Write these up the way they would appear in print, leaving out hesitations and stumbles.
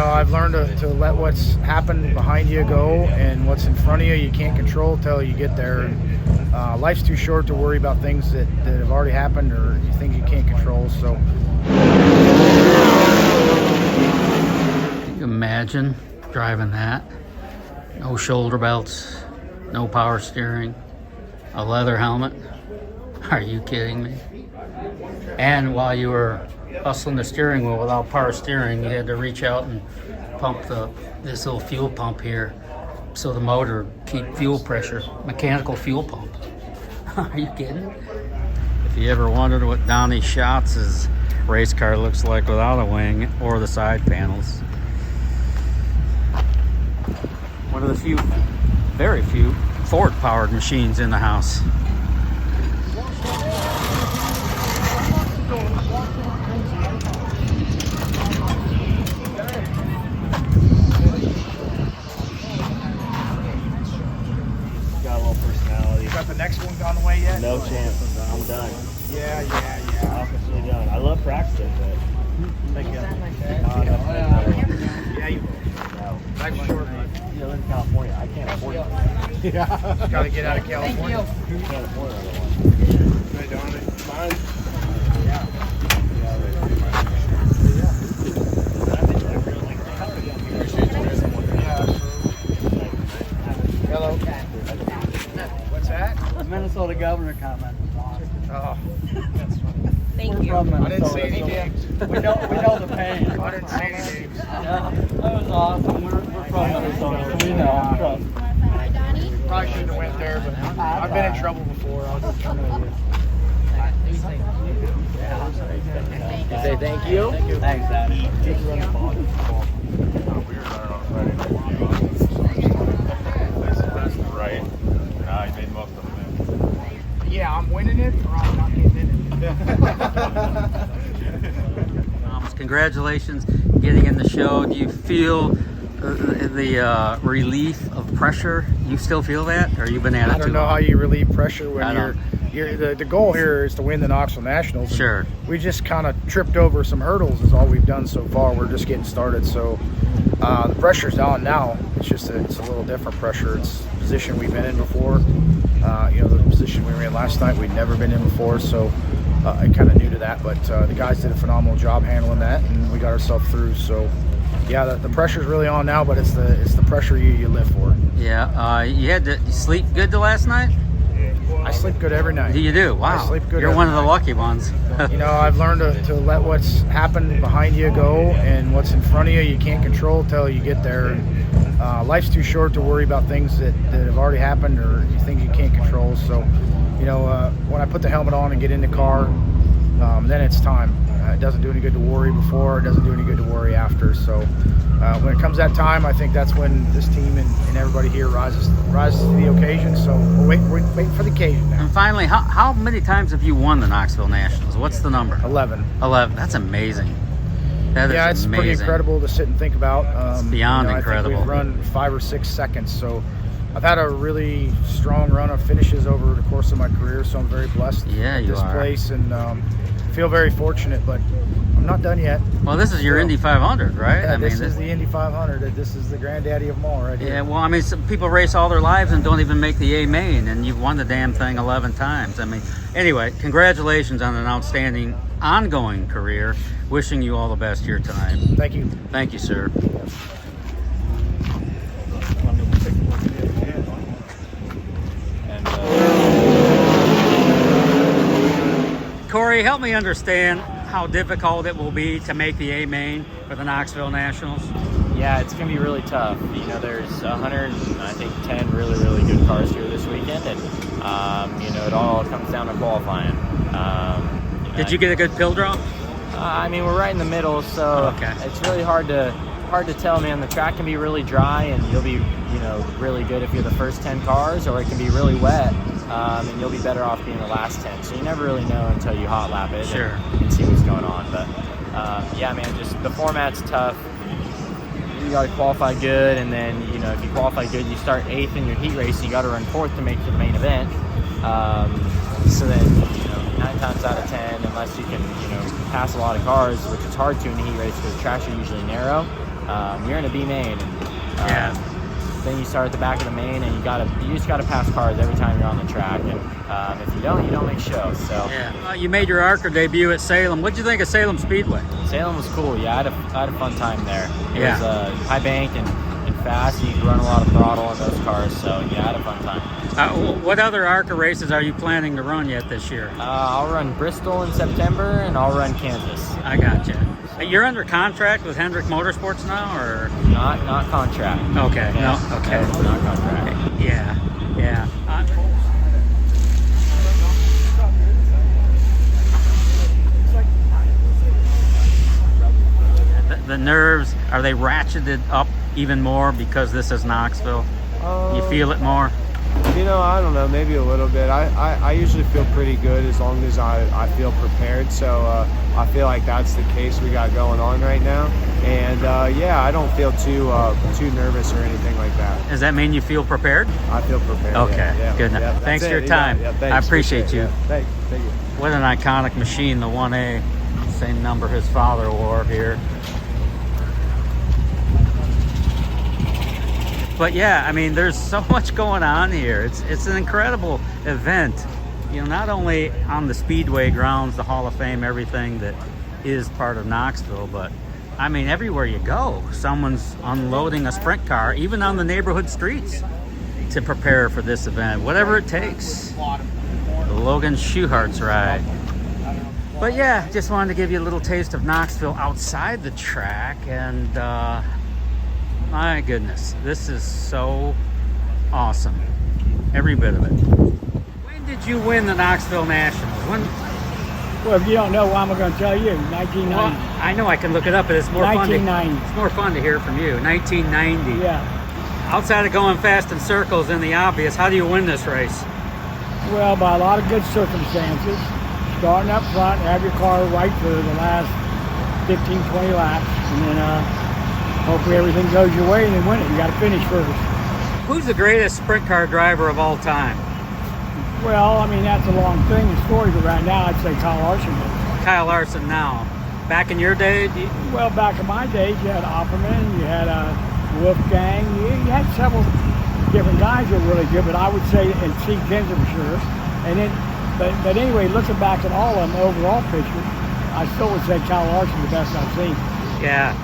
I've learned to let what's happened behind you go, and what's in front of you can't control till you get there. And life's too short to worry about things that have already happened or things you can't control. So, can you imagine driving that? No shoulder belts, no power steering, a leather helmet. Are you kidding me? And while you were hustling the steering wheel without power steering, you had to reach out and pump this little fuel pump here so the motor keep fuel pressure, mechanical fuel pump. Are you kidding? If you ever wondered what Donnie Schatz's race car looks like without a wing or the side panels, one of the very few Ford powered machines in the house. Got the next one on the way yet? No chance. I'm done. Yeah. Officially done. I love practicing, but Thank you. Yeah, you no. life's short, man. You live in California. I can't afford it. Yeah. Gotta get out of California. I can't afford another one. Good, darn it. Mine. Hello. What's that? Minnesota governor comment. Oh, Thank you. I didn't say any names. We know the pain. I didn't say any names. Yeah, that was awesome. We're from Minnesota, so we know. Trust me. Probably shouldn't have went there, but I've been in trouble before. I'll just turn it over. You say thank you? Thanks, Daddy. Right. Nah, he made most of them. Yeah, I'm winning it or I'm not getting in it. Thomas, congratulations getting in the show. Do you feel the relief of pressure? You still feel that, or you've been at it I don't too know long? how you relieve pressure when I don't. the goal here is to win the Knoxville Nationals. and Sure. We just kind of tripped over some hurdles is all we've done so far. We're just getting started. So the pressure's on now. It's just it's a little different pressure. It's a position we've been in before. The position we were in last night, we'd never been in before. So I kind of new to that. But the guys did a phenomenal job handling that, and we got ourselves through. So yeah, the pressure's really on now, but it's the pressure you live for. Yeah. You had to sleep good the last night? I sleep good every night. You do? Wow. I sleep good You're every one of the night. lucky ones. I've learned to let what's happened behind you go, and what's in front of you can't control till you get there. And life's too short to worry about things that have already happened or things you can't control. So, when I put the helmet on and get in the car, then it's time. It doesn't do any good to worry before. It doesn't do any good to worry after. So when it comes that time, I think that's when this team and everybody here rises to the occasion. So we're waiting for the occasion now. And finally, how many times have you won the Knoxville Nationals? What's the number? 11. 11. That's amazing. That Yeah, is it's amazing. pretty incredible to sit and think about. It's beyond I think incredible. we've run 5 or 6 seconds, so I've had a really strong run of finishes over the course of my career, so I'm very blessed Yeah, with you this are. place and feel very fortunate, but I'm not done yet. Well, this is your Indy 500, right? Yeah, I mean, this is the Indy 500. This is the granddaddy of them all right here. Yeah, well, I mean, some people race all their lives and don't even make the A main, and you've won the damn thing 11 times. I mean, anyway, congratulations on an outstanding ongoing career. Wishing you all the best here tonight. Thank you. Thank you, sir. Corey, help me understand how difficult it will be to make the A main for the Knoxville Nationals. Yeah, it's going to be really tough. There's 110 really good cars here this weekend, and it all comes down to qualifying. Did you get a good pill draw? We're right in the middle, so Okay. it's really hard to tell, man. The track can be really dry, and you'll be really good if you're the first 10 cars, or it can be really wet, and you'll be better off being the last 10. So you never really know until you hot lap it Sure. and see what's going on. But yeah, man, just the format's tough. You got to qualify good, and then if you qualify good, you start 8th in your heat race. You got to run 4th to make it to the main event. So then 9 times out of 10, unless you can pass a lot of cars, which is hard to in a heat race because the tracks are usually narrow, you're in a B main. Yeah. Then you start at the back of the main, and you just gotta pass cars every time you're on the track. And if you don't make shows. So Yeah. You made your ARCA debut at Salem. What'd you think of Salem Speedway? Salem was cool. Yeah, I had a fun time there. It Yeah. was high bank and fast. You could run a lot of throttle in those cars. So yeah, I had a fun time. What other ARCA races are you planning to run yet this year? I'll run Bristol in September, and I'll run Kansas. I gotcha. You're under contract with Hendrick Motorsports now, or? Not contract. Okay. Yeah. No. Okay. No, not contract. Yeah. Yeah. The nerves, are they ratcheted up even more because this is Knoxville? You feel it more? You know, I don't know, maybe a little bit. I usually feel pretty good as long as I feel prepared. So I feel like that's the case we got going on right now. And yeah, I don't feel too nervous or anything like that. Does that mean you feel prepared? I feel prepared. Okay, yeah, good enough. yeah, Thanks that's for it. your time. Yeah, I thanks. appreciate you. Yeah, thank you. What an iconic machine, the 1A. Same number his father wore here. But yeah, I mean, there's so much going on here. It's an incredible event. You know, not only on the Speedway grounds, the Hall of Fame, everything that is part of Knoxville, but I mean, everywhere you go, someone's unloading a sprint car, even on the neighborhood streets, to prepare for this event, whatever it takes. The Logan Schuhart's ride. But yeah, just wanted to give you a little taste of Knoxville outside the track, and my goodness, this is so awesome. Every bit of it. When did you win the Knoxville Nationals? When? Well, if you don't know, I'm going to tell you. 1990. Well, I know I can look it up, but it's more fun. 1990. It's more fun to hear from you. 1990. Yeah. Outside of going fast in circles and the obvious, how do you win this race? Well, by a lot of good circumstances. Starting up front, have your car right for the last 15, 20 laps, and then hopefully everything goes your way and then win it. You got to finish first. Who's the greatest sprint car driver of all time? Well, I mean, that's a long thing in story, but right now I'd say Kyle Larson is. Kyle Larson now. Back in your day, Well, back in my days, you had Opperman, you had Wolfgang, you had several different guys that were really good, but I would say, and Steve Kinzer for sure. And then, but anyway, looking back at all of them, overall picture, I still would say Kyle Larson the best I've seen. yeah,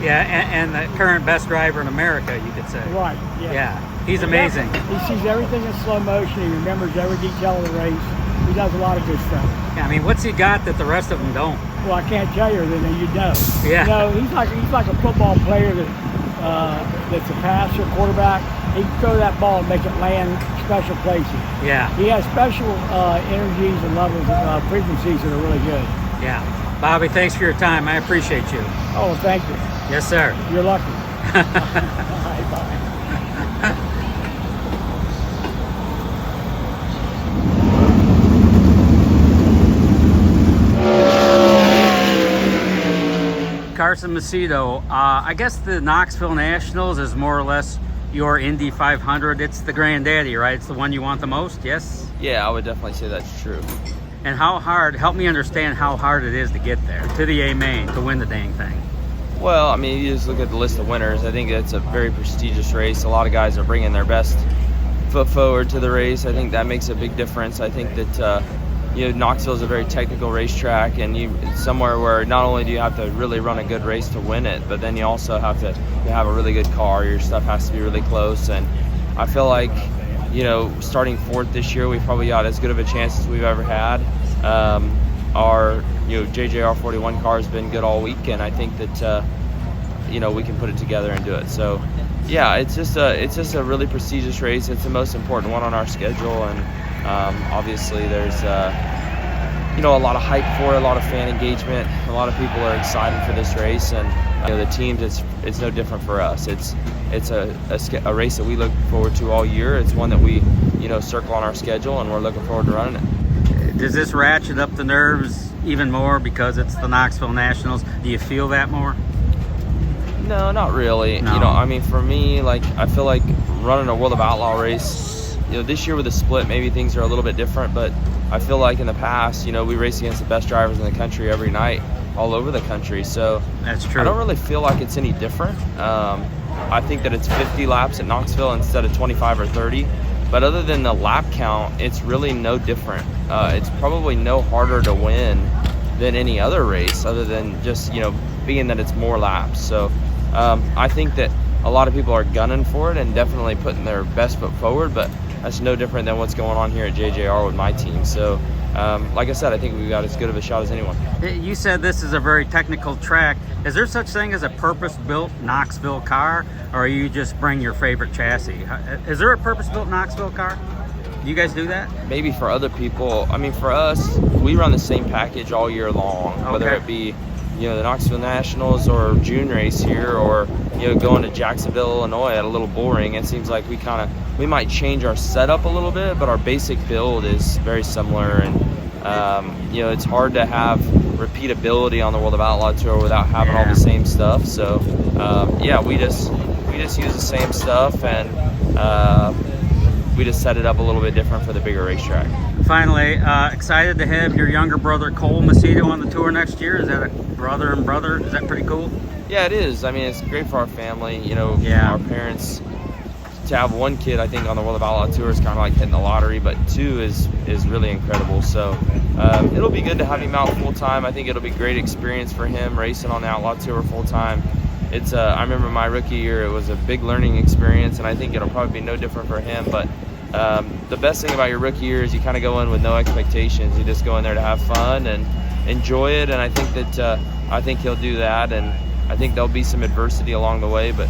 and the current best driver in America, you could say. Right, yeah. Yeah, he's amazing. He sees everything in slow motion. He remembers every detail of the race. He does a lot of good stuff. I mean, what's he got that the rest of them don't? Well, I can't tell you, then you know. Yeah. You know, he's like a football player that's a passer, quarterback. He can throw that ball and make it land special places. Yeah, He has special energies and levels of frequencies that are really good. yeah. Bobby, thanks for your time. I appreciate you. Oh, thank you. Yes, sir. You're lucky. All right, bye. Carson Macedo, I guess the Knoxville Nationals is more or less your Indy 500. It's the granddaddy, right? It's the one you want the most, yes? Yeah, I would definitely say that's true. And how hard, help me understand how hard it is to get there, to the A main, to win the dang thing. Well, I mean, you just look at the list of winners. I think it's a very prestigious race. A lot of guys are bringing their best foot forward to the race. I think that makes a big difference. I think that Knoxville is a very technical racetrack, and it's somewhere where not only do you have to really run a good race to win it, but then you also have to have a really good car. Your stuff has to be really close, and I feel like, starting fourth this year, we've probably got as good of a chance as we've ever had. Our JJR 41 car has been good all week, and I think that we can put it together and do it. So yeah, it's just a really prestigious race. It's the most important one on our schedule, and obviously there's a lot of hype for it, a lot of fan engagement. A lot of people are excited for this race, and the teams, it's no different for us. It's a race that we look forward to all year. It's one that we circle on our schedule, and we're looking forward to running it. Does this ratchet up the nerves even more because it's the Knoxville Nationals? Do you feel that more? No, not really. No. For me, I feel like running a World of Outlaw race, this year with the split, maybe things are a little bit different, but I feel like in the past, we race against the best drivers in the country every night, all over the country. So That's true. I don't really feel like it's any different. I think that it's 50 laps at Knoxville instead of 25 or 30. But other than the lap count, it's really no different. It's probably no harder to win than any other race, other than just, being that it's more laps. So I think that a lot of people are gunning for it and definitely putting their best foot forward, but that's no different than what's going on here at JJR with my team. So like I said, I think we've got as good of a shot as anyone. You said this is a very technical track. Is there such thing as a purpose-built Knoxville car, or you just bring your favorite chassis? Is there a purpose-built Knoxville car? Do you guys do that? Maybe for other people. I mean, for us, we run the same package all year long, whether Okay. it be, the Knoxville Nationals or June race here, or, going to Jacksonville, Illinois at a little bull ring. It seems like we might change our setup a little bit, but our basic build is very similar. And, it's hard to have repeatability on the World of Outlaw Tour without having all the same stuff. So, we just use the same stuff, and we just set it up a little bit different for the bigger racetrack. Finally, excited to have your younger brother Cole Macedo on the tour next year. Is that a brother and brother? Is that pretty cool? Yeah, it is. I mean, it's great for our family. Yeah. Our parents, to have one kid, I think, on the World of Outlaw Tour is kind of like hitting the lottery, but two is really incredible. So it'll be good to have him out full time. I think it'll be a great experience for him racing on the Outlaw Tour full time. It's I remember my rookie year, it was a big learning experience, and I think it'll probably be no different for him. But the best thing about your rookie year is you kind of go in with no expectations. You just go in there to have fun and enjoy it, and I think he'll do that. And I think there'll be some adversity along the way, but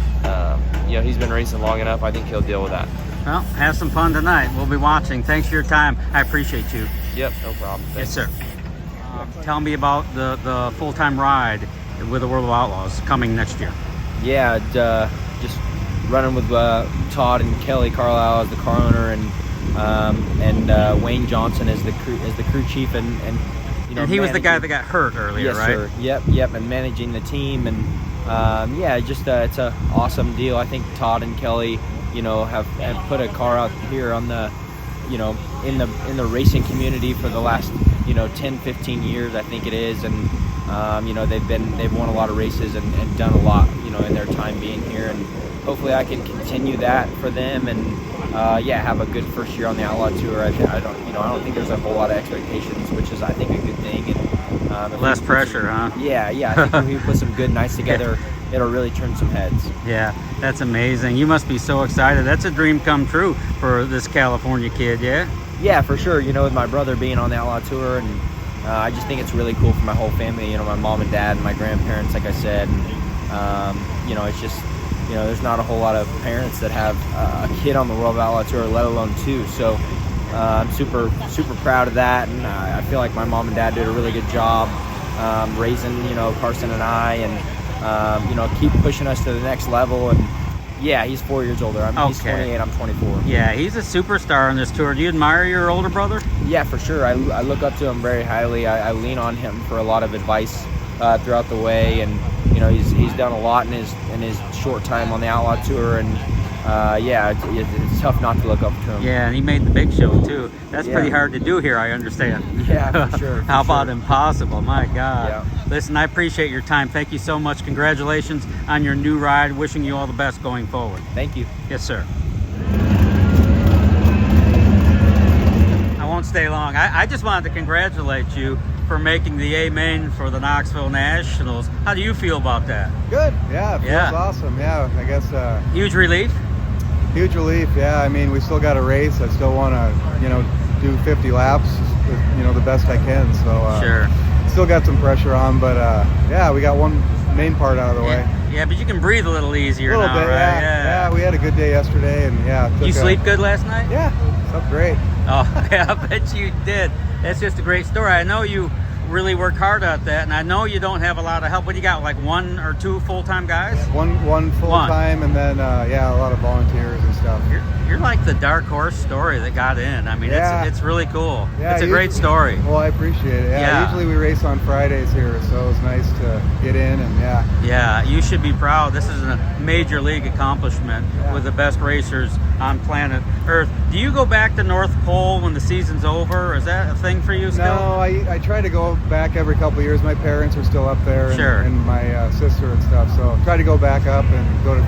he's been racing long enough. I think he'll deal with that. Well, have some fun tonight. We'll be watching. Thanks for your time. I appreciate you. Yep, no problem. Yes, sir. Tell me about the full-time ride with the World of Outlaws coming next year. Yeah, just running with Todd and Kelly Carlisle as the car owner, and Wayne Johnson as the crew chief, and And he was the guy that got hurt earlier, yes, right? sir. Yep, and managing the team, and just it's a awesome deal. I think Todd and Kelly, have put a car out here on the, in the racing community for the last 10, 15 years, I think it is, and they've won a lot of races and done a lot, in their time being here, and hopefully I can continue that for them, and have a good first year on the Outlaw Tour. I don't think there's a whole lot of expectations, which is, I think, a good thing. And Less pressure, huh? Yeah. I think if we put some good nights together, it'll really turn some heads. Yeah, that's amazing. You must be so excited. That's a dream come true for this California kid, yeah? Yeah, for sure. With my brother being on the Outlaw Tour, and I just think it's really cool for my whole family. My mom and dad and my grandparents, like I said. And, it's just, there's not a whole lot of parents that have a kid on the World of Outlaw Tour, let alone two. So I'm super, super proud of that. And I feel like my mom and dad did a really good job raising, Carson and I, and, keep pushing us to the next level. And yeah, he's 4 years older. He's 28, I'm 24. Yeah, he's a superstar on this tour. Do you admire your older brother? Yeah, for sure. I look up to him very highly. I lean on him for a lot of advice throughout the way, and he's done a lot in his short time on the Outlaw Tour, and it's tough not to look up to him. Yeah, and he made the big show too. That's pretty hard to do here, I understand. Yeah, for sure. How about impossible? My God. Yeah. Listen, I appreciate your time. Thank you so much. Congratulations on your new ride. Wishing you all the best going forward. Thank you. Yes, sir. I won't stay long. I just wanted to congratulate you for making the A main for the Knoxville Nationals. How do you feel about that? Good. Yeah, it feels Yeah. awesome. Yeah, I guess Huge relief? huge relief. Yeah, I mean, we still got a race. I still want to, do 50 laps, the best I can. So Sure. still got some pressure on, but we got one main part out of the way. Yeah, but you can breathe a little easier A little now, bit, right? yeah. We had a good day yesterday, and You sleep good last night? Yeah, slept great. Oh, yeah, I bet you did. That's just a great story. I know you really worked hard at that, and I know you don't have a lot of help. What do you got, like one or two full-time guys? One full time, and then a lot of volunteers and stuff. You're like the dark horse story that got in. I mean, Yeah. it's really cool. Yeah, It's a great story. Well, I appreciate it. Yeah. Usually we race on Fridays here, so it was nice to get in, and Yeah, you should be proud. This is a major league accomplishment with the best racers on planet Earth. Do you go back to North Pole when the season's over? Is that a thing for you still? No, I try to go back every couple of years. My parents are still up there, and, Sure. and my sister and stuff. So try to go back up and go to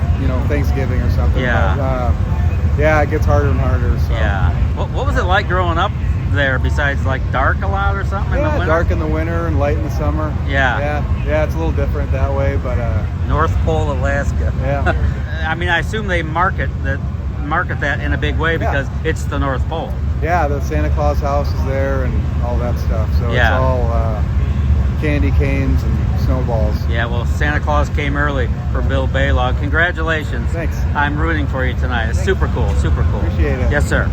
Thanksgiving or something. Yeah. But, yeah, it gets harder and harder. So. Yeah. What was it like growing up there? Besides like dark a lot or something in the Yeah, winter? dark in the winter and light in the summer. Yeah. Yeah, it's a little different that way, but North Pole, Alaska. yeah. I mean, I assume they market that in a big way because it's the North Pole. Yeah, the Santa Claus house is there and all that stuff. So Yeah. it's all candy canes and snowballs. Yeah, well, Santa Claus came early for Bill Baylog. Congratulations. Thanks. I'm rooting for you tonight. It's super cool, super cool. Appreciate it. Yes, sir.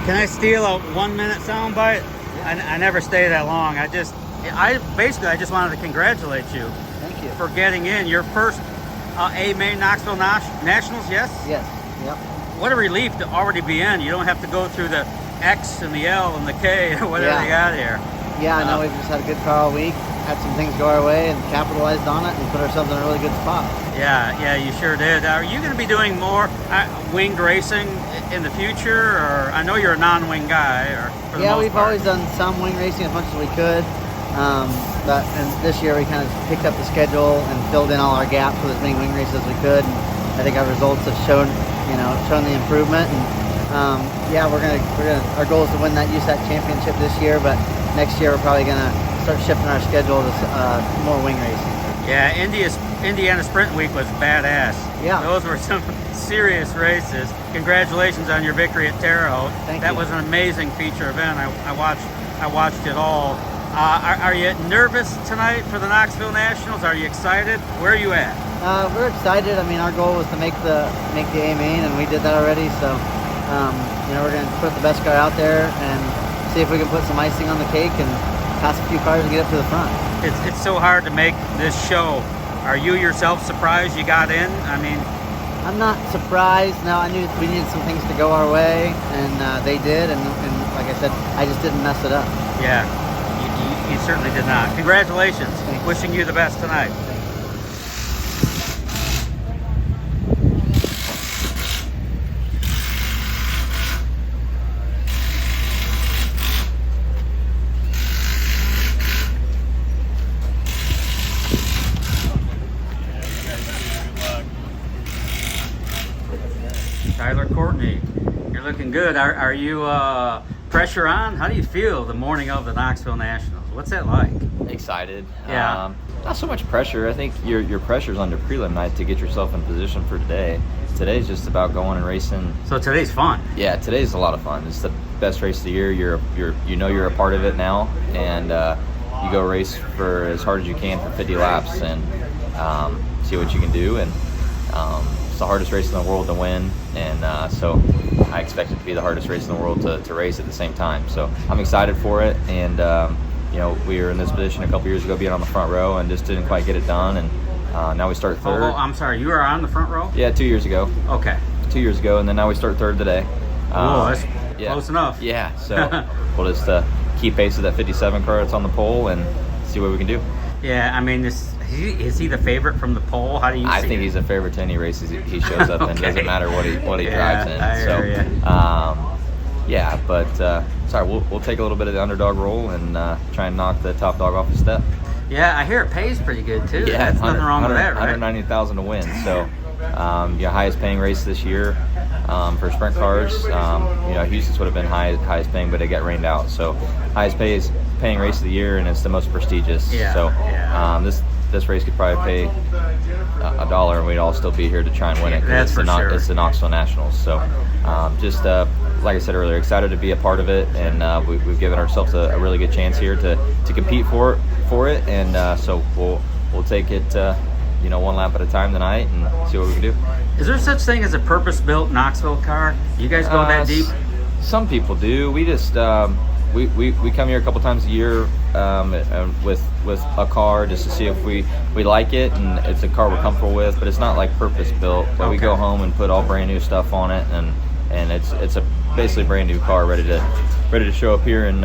Can I steal a 1 minute soundbite? I never stay that long. I just wanted to congratulate you. Thank you. For getting in your first A-Main Knoxville Nationals, yes? Yes. Yep. What a relief to already be in. You don't have to go through the X and the L and the K or whatever Yeah. they got here. Yeah, I know we've just had a good car all week, had some things go our way and capitalized on it and put ourselves in a really good spot. Yeah, you sure did. Are you going to be doing more winged racing in the future? Or I know you're a non-wing guy. Or for the Yeah, most we've part. always done some wing racing as much as we could. But this year we kind of picked up the schedule and filled in all our gaps with as many wing races as we could. And I think our results have shown the improvement. And our goal is to win that USAC championship this year. But next year we're probably gonna start shifting our schedule to more wing racing. Yeah, Indiana Sprint Week was badass. Yeah. Those were some serious races. Congratulations on your victory at Terre Haute. Thank That you. was an amazing feature event. I watched it all. Are you nervous tonight for the Knoxville Nationals? Are you excited? Where are you at? We're excited. I mean, our goal was to make the A-Main, and we did that already. So, we're going to put the best car out there and see if we can put some icing on the cake and pass a few cars and get up to the front. It's so hard to make this show. Are you yourself surprised you got in? I mean, I'm not surprised. No, I knew we needed some things to go our way, and they did. And like I said, I just didn't mess it up. yeah, you certainly did not. Congratulations. Thanks. Wishing you the best tonight. Tyler Courtney, you're looking good. Are you pressure on? How do you feel the morning of the Knoxville Nationals? What's that like? Excited. Yeah. Not so much pressure. I think your pressure's on your prelim night to get yourself in position for today. Today's just about going and racing. So today's fun. Yeah, today's a lot of fun. It's the best race of the year. You're a part of it now, and you go race for as hard as you can for 50 laps and see what you can do. And it's the hardest race in the world to win, and so I expect it to be the hardest race in the world to race at the same time. So I'm excited for it, and we were in this position a couple years ago, being on the front row, and just didn't quite get it done. And now we start third. Oh, I'm sorry. You were on the front row? Yeah, 2 years ago. Okay. 2 years ago, and then now we start third today. Oh, that's yeah. close enough. Yeah, so we'll just keep pace with that 57 car that's on the pole and see what we can do. Yeah, I mean, is he the favorite from the pole? How do you I see think it? he's a favorite to any races he shows up in. Okay. Doesn't matter what he Yeah, drives in. I So, hear ya. yeah, but sorry, we'll take a little bit of the underdog role and try and knock the top dog off the step. Yeah, I hear it pays pretty good too. Yeah, That's nothing wrong with that, right? 190,000 to win. So, highest paying race this year for sprint cars. Houston's would have been highest paying, but it got rained out. So, highest paying race of the year, and it's the most prestigious. Yeah, So, yeah. this race could probably pay $1, and we'd all still be here to try and win it. 'Cause That's for sure. It's the Knoxville Nationals. So, like I said earlier, excited to be a part of it, and we've given ourselves a really good chance here to compete for it, and so we'll take it one lap at a time tonight and see what we can do. Is there such thing as a purpose-built Knoxville car? You guys go that deep? Some people do. We just we come here a couple times a year with a car just to see if we like it, and it's a car we're comfortable with, but it's not like purpose-built. But we go home and put all brand new stuff on it, and it's a basically brand new car ready to show up here and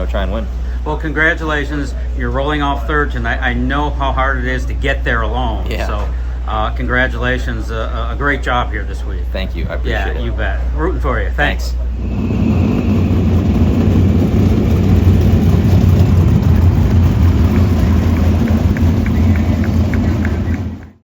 try and win. Well, congratulations. You're rolling off third tonight. I know how hard it is to get there alone. Yeah. So congratulations. A great job here this week. Thank you. I appreciate it. Yeah, you bet. Rooting for you. Thanks.